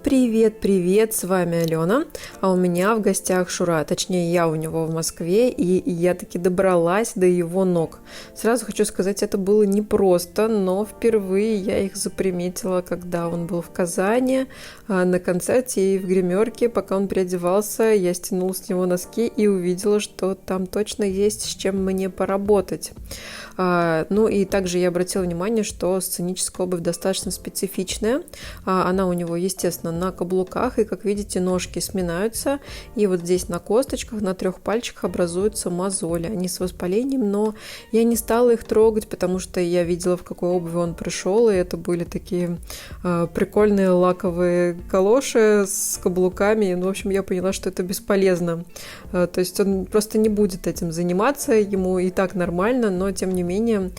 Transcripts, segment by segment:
Привет, с вами Алена, а у меня в гостях Шура, точнее я у него в Москве, и я таки добралась до его ног. Сразу хочу сказать, это было непросто, но впервые я их заприметила, когда он был в Казани на концерте и в гримерке. Пока он переодевался, я стянула с него носки и увидела, что там точно есть с чем мне поработать. Ну и также я обратила внимание, что сценическая обувь достаточно специфичная. Она у него, естественно, на каблуках, и, как видите, ножки сминаются. И вот здесь на косточках, на 3 пальчиках образуются мозоли. Они с воспалением, но я не стала их трогать, потому что я видела, в какой обуви он пришел, и это были такие прикольные лаковые калоши с каблуками. Ну, в общем, я поняла, что это бесполезно. То есть он просто не будет этим заниматься, ему и так нормально, но тем не менее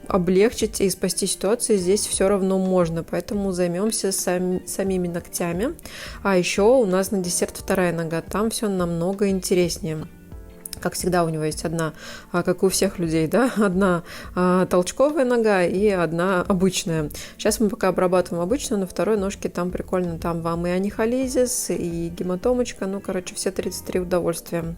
облегчить и спасти ситуацию здесь все равно можно, поэтому займемся самими ногтями. А еще у нас на десерт вторая нога, там все намного интереснее. Как всегда, у него есть одна, как у всех людей, да, одна толчковая нога и одна обычная. Сейчас мы пока обрабатываем обычную, на второй ножке там прикольно, там вам и анихолизис, и гематомочка, ну, короче, все 33 удовольствия.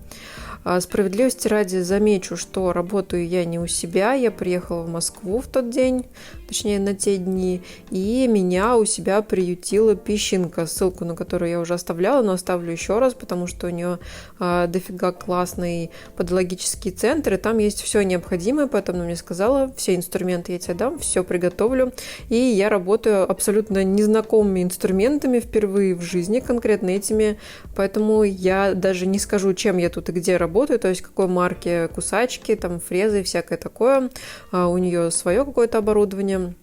Справедливости ради замечу, что работаю я не у себя, я приехала в Москву в тот день, точнее на те дни, и меня у себя приютила Песчинка, ссылку на которую я уже оставляла, но оставлю еще раз, потому что у нее дофига классный подологический центр, и там есть все необходимое, поэтому она мне сказала, все инструменты я тебе дам, все приготовлю, и я работаю абсолютно незнакомыми инструментами впервые в жизни, конкретно этими, поэтому я даже не скажу, чем я тут и где работаю, то есть какой марки кусачки, там фрезы и всякое такое, у нее свое какое-то оборудование.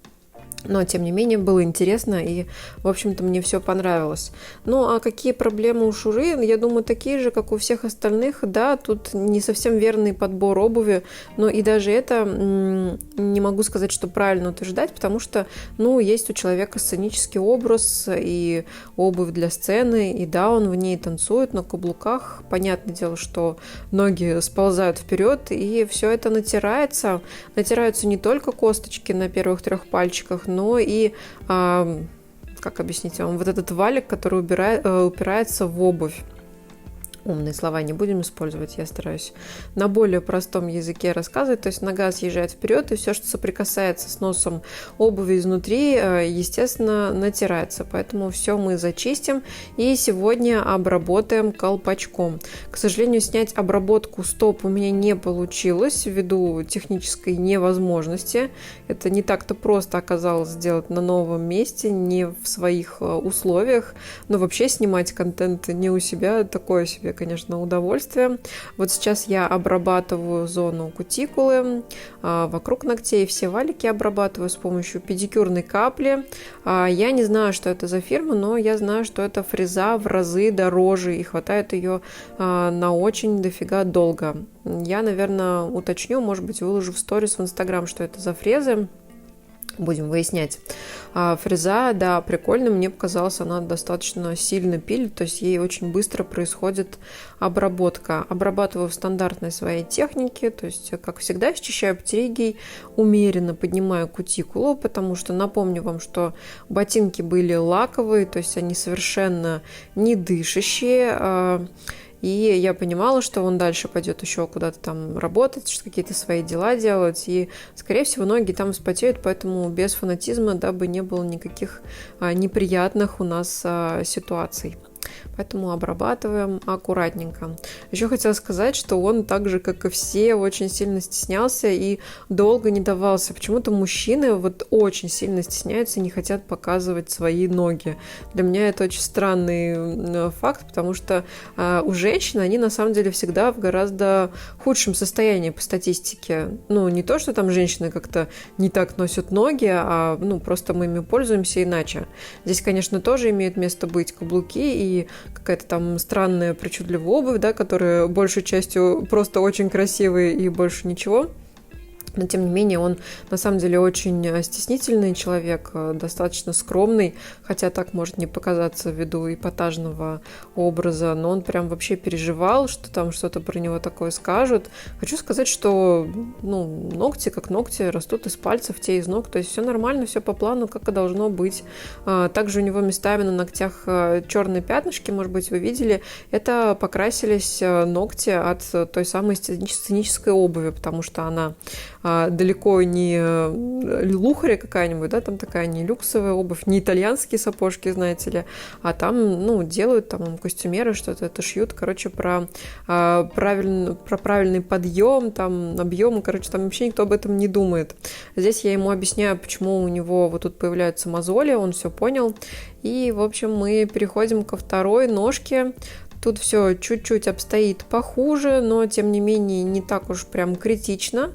Но, тем не менее, было интересно, и, в общем-то, мне все понравилось. Ну, а какие проблемы у Шуры? Я думаю, такие же, как у всех остальных. Да, тут не совсем верный подбор обуви, но и даже это не могу сказать, что правильно утверждать, потому что, ну, есть у человека сценический образ и обувь для сцены, и да, он в ней танцует на каблуках. Понятное дело, что ноги сползают вперед, и все это натирается. Натираются не только косточки на первых 3 пальчиках, но и, как объяснить вам, вот этот валик, который упирается в обувь. Умные слова не будем использовать, я стараюсь на более простом языке рассказывать. То есть нога съезжает вперед, и все, что соприкасается с носом обуви изнутри, естественно, натирается. Поэтому все мы зачистим и сегодня обработаем колпачком. К сожалению, снять обработку стоп у меня не получилось ввиду технической невозможности. Это не так-то просто оказалось сделать на новом месте, не в своих условиях. Но вообще снимать контент не у себя такое себе, конечно, удовольствие. Вот сейчас я обрабатываю зону кутикулы, вокруг ногтей все валики обрабатываю с помощью педикюрной капли. Я не знаю, что это за фирма, но я знаю, что это фреза в разы дороже и хватает ее на очень дофига долго. Я, наверное, уточню, может быть, выложу в сторис в Инстаграм, что это за фрезы. Будем выяснять. Фреза, да, прикольно, мне показалось, она достаточно сильно пилит, то есть ей очень быстро происходит обработка. Обрабатываю в стандартной своей технике, то есть, как всегда, счищаю птеригией, умеренно поднимаю кутикулу, потому что напомню вам, что ботинки были лаковые, то есть они совершенно не дышащие, и я понимала, что он дальше пойдет еще куда-то там работать, какие-то свои дела делать. И, скорее всего, ноги там вспотеют, поэтому без фанатизма, дабы не было никаких неприятных у нас ситуаций. Поэтому обрабатываем аккуратненько. Еще хотела сказать, что он так же, как и все, очень сильно стеснялся и долго не давался. Почему-то мужчины вот очень сильно стесняются и не хотят показывать свои ноги. Для меня это очень странный факт, потому что у женщин они на самом деле всегда в гораздо худшем состоянии по статистике. Ну, не то, что там женщины как-то не так носят ноги, а просто мы ими пользуемся иначе. Здесь, конечно, тоже имеют место быть каблуки и какая-то там странная причудливая обувь, да, которая большей частью просто очень красивая и больше ничего. Но, тем не менее, он на самом деле очень стеснительный человек, достаточно скромный, хотя так может не показаться ввиду эпатажного образа, но он прям вообще переживал, что там что-то про него такое скажут. Хочу сказать, что ногти как ногти растут из пальцев, те из ног, то есть все нормально, все по плану, как и должно быть. Также у него местами на ногтях черные пятнышки, может быть, вы видели, это покрасились ногти от той самой сценической обуви, потому что она далеко не лухаря какая-нибудь, да, там такая не люксовая обувь, не итальянские сапожки, знаете ли, а там, делают там костюмеры что-то, это шьют, короче, про правильный подъем, там, объем, короче, там вообще никто об этом не думает. Здесь я ему объясняю, почему у него вот тут появляются мозоли, он все понял, и, в общем, мы переходим ко второй ножке. Тут все чуть-чуть обстоит похуже, но, тем не менее, не так уж прям критично.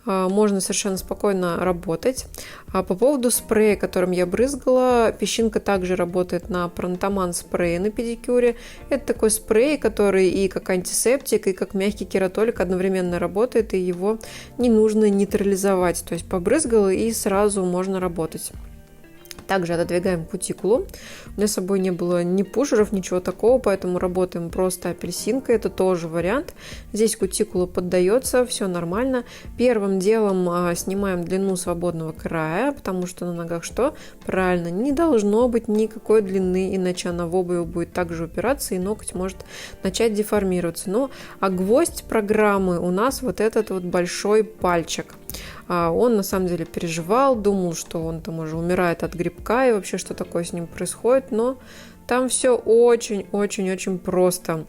Можно совершенно спокойно работать. А по поводу спрея, которым я брызгала, песчинка также работает на Пронтоман спрее на педикюре. Это такой спрей, который и как антисептик, и как мягкий кератолик одновременно работает, и его не нужно нейтрализовать. То есть побрызгала, и сразу можно работать. Также отодвигаем кутикулу. У меня с собой не было ни пушеров, ничего такого, поэтому работаем просто апельсинкой. Это тоже вариант. Здесь кутикула поддается, все нормально. Первым делом снимаем длину свободного края, потому что на ногах что? Правильно, не должно быть никакой длины, иначе она в обуви будет также упираться, и ноготь может начать деформироваться. А гвоздь программы у нас вот этот вот большой пальчик. Он на самом деле переживал, думал, что он там уже умирает от грибка и вообще что такое с ним происходит, но там все очень-очень-очень просто.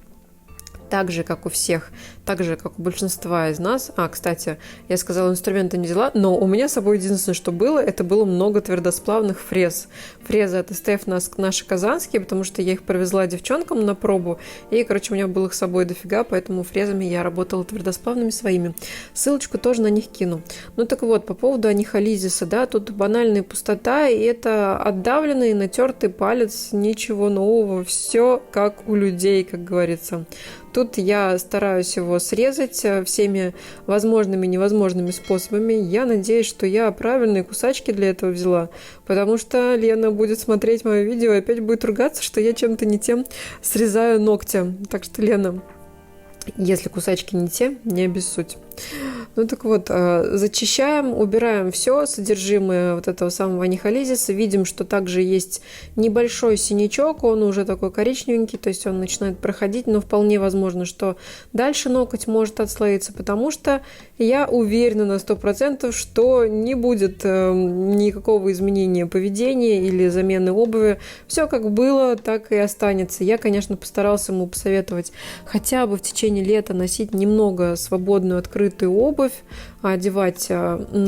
Так же, как у всех, так же, как у большинства из нас. Кстати, я сказала, инструменты не взяла, но у меня с собой единственное, что было, это было много твердосплавных фрез. Фрезы от СТФ наши казанские, потому что я их привезла девчонкам на пробу, и, у меня было их с собой дофига, поэтому фрезами я работала твердосплавными своими. Ссылочку тоже на них кину. Так вот, по поводу анихолизиса, да, тут банальная пустота, и это отдавленный, натертый палец, ничего нового, все как у людей, как говорится. Тут я стараюсь его срезать всеми возможными и невозможными способами. Я надеюсь, что я правильные кусачки для этого взяла, потому что Лена будет смотреть мое видео и опять будет ругаться, что я чем-то не тем срезаю ногти. Так что, Лена, если кусачки не те, не обессудь. Так вот, зачищаем, убираем все содержимое вот этого самого анихолизиса. Видим, что также есть небольшой синячок, он уже такой коричневенький, то есть он начинает проходить, но вполне возможно, что дальше ноготь может отслоиться, потому что я уверена на 100%, что не будет никакого изменения поведения или замены обуви. Все как было, так и останется. Я, конечно, постаралась ему посоветовать хотя бы в течение лета носить немного свободную открытую обувь, одевать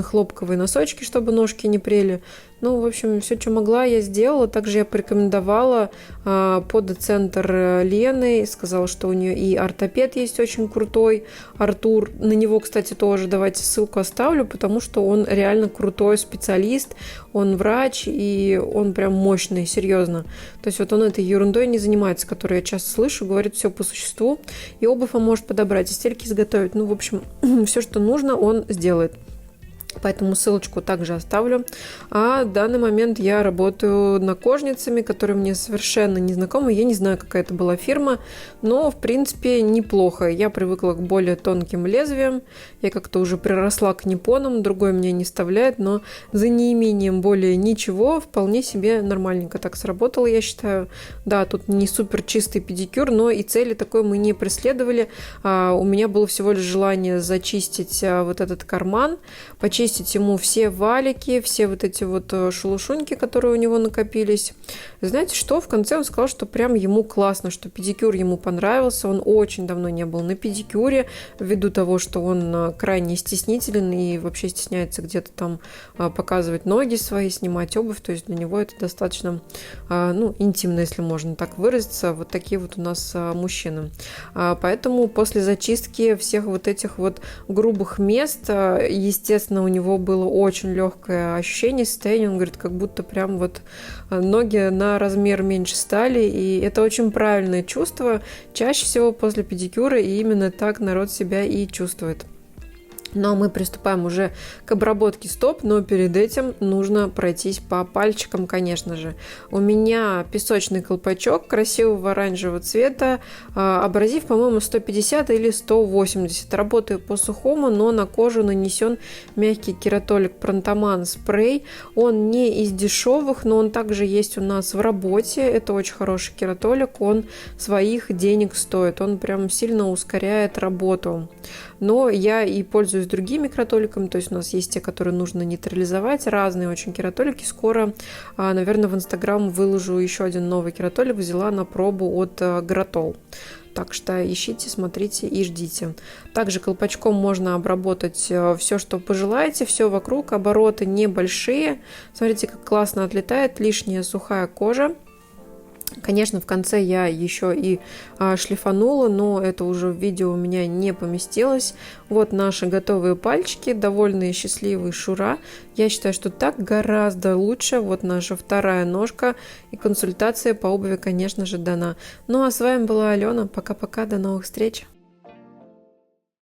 хлопковые носочки, чтобы ножки не прели. В общем, все, что могла, я сделала. Также я порекомендовала подоцентр Лены, сказала, что у нее и ортопед есть очень крутой, Артур. На него, кстати, тоже давайте ссылку оставлю, потому что он реально крутой специалист, он врач, и он прям мощный, серьезно. То есть вот он этой ерундой не занимается, которую я часто слышу, говорит все по существу, и обувь он может подобрать, и стельки изготовить. В общем, все, что нужно, он сделает. Поэтому ссылочку также оставлю. А в данный момент я работаю накожницами, которые мне совершенно не знакомы. Я не знаю, какая это была фирма, но, в принципе, неплохо. Я привыкла к более тонким лезвиям. Я как-то уже приросла к ниппонам, другой меня не вставляет, но за неимением более ничего вполне себе нормальненько так сработало, я считаю. Да, тут не супер чистый педикюр, но и цели такой мы не преследовали. У меня было всего лишь желание зачистить вот этот карман, почистить ему все валики, все вот эти вот шелушуньки, которые у него накопились. Знаете что? В конце он сказал, что прям ему классно, что педикюр ему понравился. Он очень давно не был на педикюре, ввиду того, что он крайне стеснителен и вообще стесняется где-то там показывать ноги свои, снимать обувь. То есть для него это достаточно, интимно, если можно так выразиться. Вот такие вот у нас мужчины. Поэтому после зачистки всех вот этих вот грубых мест, естественно, у него было очень легкое ощущение, состояние, он говорит, как будто прям вот ноги на размер меньше стали, и это очень правильное чувство, чаще всего после педикюра, и именно так народ себя и чувствует. Ну а мы приступаем уже к обработке стоп, но перед этим нужно пройтись по пальчикам, конечно же. У меня песочный колпачок красивого оранжевого цвета, абразив, по-моему, 150 или 180. Работаю по сухому, но на кожу нанесен мягкий кератолик Пронтоман спрей. Он не из дешевых, но он также есть у нас в работе. Это очень хороший кератолик, он своих денег стоит, он прям сильно ускоряет работу. Но я и пользуюсь другими кератоликами, то есть у нас есть те, которые нужно нейтрализовать, разные очень кератолики. Скоро, наверное, в Инстаграм выложу еще один новый кератолик, взяла на пробу от Гратол. Так что ищите, смотрите и ждите. Также колпачком можно обработать все, что пожелаете, все вокруг, обороты небольшие. Смотрите, как классно отлетает лишняя сухая кожа. Конечно, в конце я еще и шлифанула, но это уже в видео у меня не поместилось. Вот наши готовые пальчики, довольные, счастливые Шура. Я считаю, что так гораздо лучше. Вот наша вторая ножка, и консультация по обуви, конечно же, дана. Ну а с вами была Алена. Пока-пока, до новых встреч!